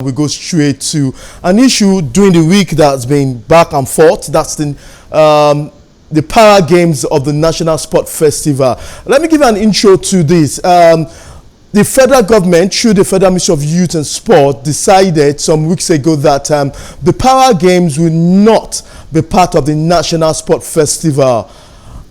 We go straight to an issue during the week that's been back and forth. That's the Para Games of the National Sport Festival. Let me give you an intro to this. The federal government, through the Federal Ministry of Youth and Sport, decided some weeks ago that the Para Games will not be part of the National Sport Festival.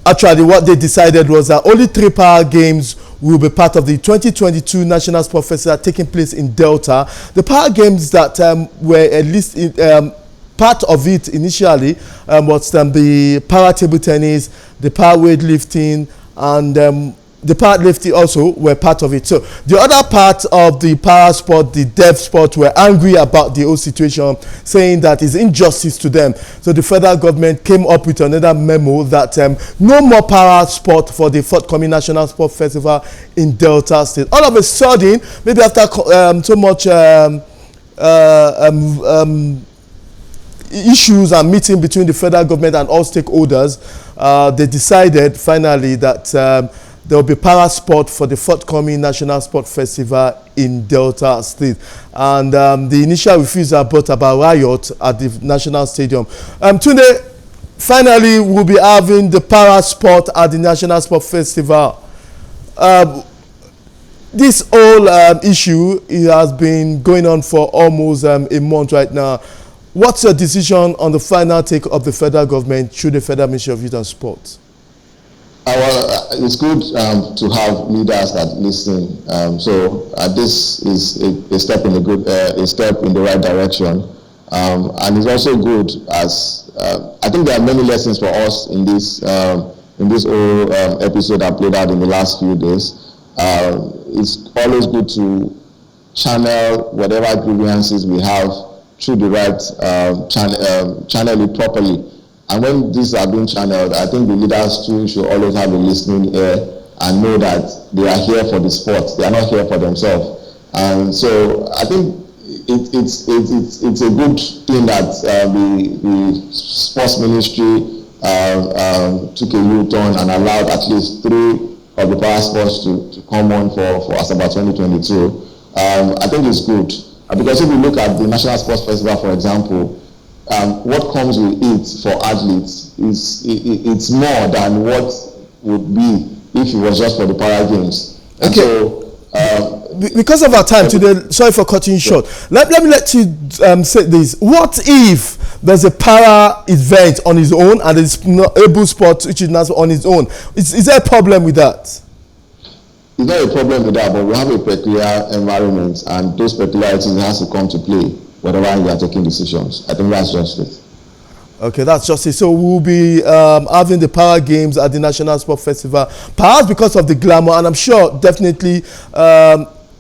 Actually, what they decided was that only 3 Para Games will be part of the 2022 National Sport Festival taking place in Delta. The Para Games that were at least part of it initially was the para table tennis, the para weightlifting, and the powerlifting also were part of it. So the other part of the para sport, the deaf sport, were angry about the whole situation, saying that it's injustice to them. So the federal government came up with another memo that no more para sport for the forthcoming National Sport Festival in Delta State. All of a sudden, maybe after so much issues and meeting between the federal government and all stakeholders, they decided finally that there will be para sport for the forthcoming National Sport Festival in Delta State. And the initial refusal brought about riot at the National Stadium. Tunde, finally, we'll be having the para sport at the National Sport Festival. This whole issue, it has been going on for almost a month right now. What's your decision on the final take of the federal government through the Federal Ministry of Youth and Sport? Well, it's good to have leaders that listen. So this is a step in the right direction, and it's also good as I think there are many lessons for us in this whole episode I played out in the last few days. It's always good to channel whatever grievances we have through the right channel it properly. And when these are being channeled, I think the leaders too should always have a listening ear and know that they are here for the sport. They are not here for themselves. And so I think it's a good thing that the sports ministry took a U-turn and allowed at least 3 of the para sports to come on for Asaba 2022. I think it's good because if you look at the National Sports Festival, for example, what comes with it for athletes is it's more than what would be if it was just for the Para Games. And okay. So, because of our time today, sorry for cutting you short. Let me let you say this. What if there's a para event on its own and it's not able sport which is not on its own? Is there a problem with that? It's not a problem with that, but we have a peculiar environment, and those peculiarities has to come to play whenever we are taking decisions. I think that's just it. Okay, that's just it. So we'll be having the Para Games at the National Sport Festival, perhaps because of the glamour, and I'm sure definitely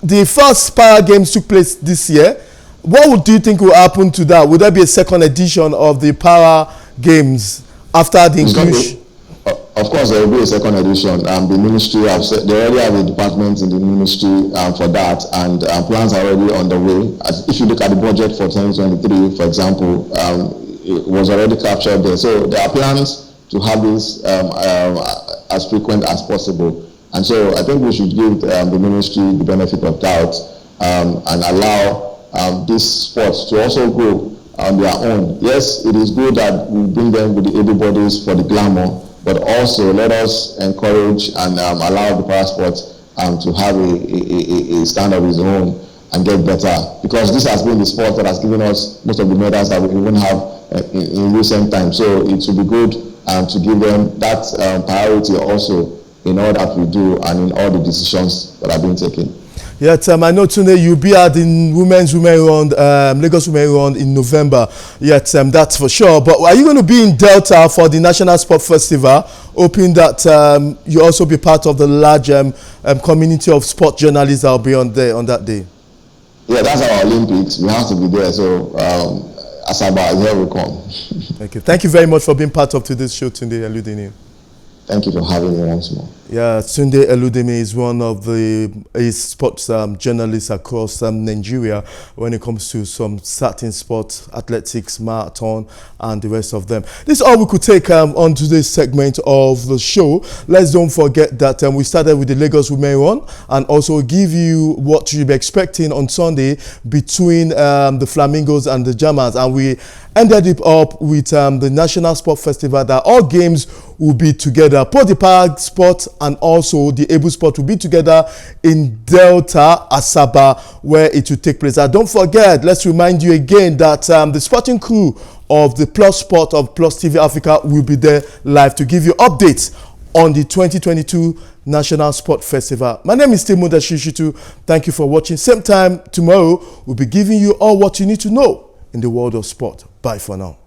the first Para Games took place this year. What do you think will happen to that? Would there be a second edition of the Para Games after the inclusion? Of course, there will be a second edition. The ministry they already have a department in the ministry for that, and plans are already underway. If you look at the budget for 2023, for example, it was already captured there. So there are plans to have this as frequent as possible. And so I think we should give the ministry the benefit of doubt and allow these sports to also grow on their own. Yes, it is good that we bring them with the able bodies for the glamour, but also let us encourage and allow the para sports to have a stand of its own and get better. Because this has been the sport that has given us most of the medals that we even have in recent times. So it would be good to give them that priority also in all that we do and in all the decisions that are being taken. Yet, I know Tunde, you'll be at the Women's Round, Lagos Women's Round in November. Yet, that's for sure. But are you going to be in Delta for the National Sport Festival, hoping that you also be part of the large community of sport journalists that will be on there on that day? Yeah, that's our Olympics. We have to be there. So, Asaba, here we come. Okay. Thank you very much for being part of today's show, Tunde Eludini. Thank you for having me once more. Yeah, Tunde Eludini is one of the sports journalists across Nigeria when it comes to some certain sports, athletics, marathon, and the rest of them. This is all we could take on today's segment of the show. Let's don't forget that we started with the Lagos Women Run and also give you what you'll be expecting on Sunday between the Flamingos and the Germans. And we ended it up with the National Sport Festival that all games will be together. Both the para sport and also the able sport will be together in Delta, Asaba, where it will take place. And don't forget, let's remind you again that the sporting crew of the Plus Sport of Plus TV Africa will be there live to give you updates on the 2022 National Sport Festival. My name is Tunde Shishitu. Thank you for watching. Same time tomorrow, we'll be giving you all what you need to know in the world of sport. Bye for now.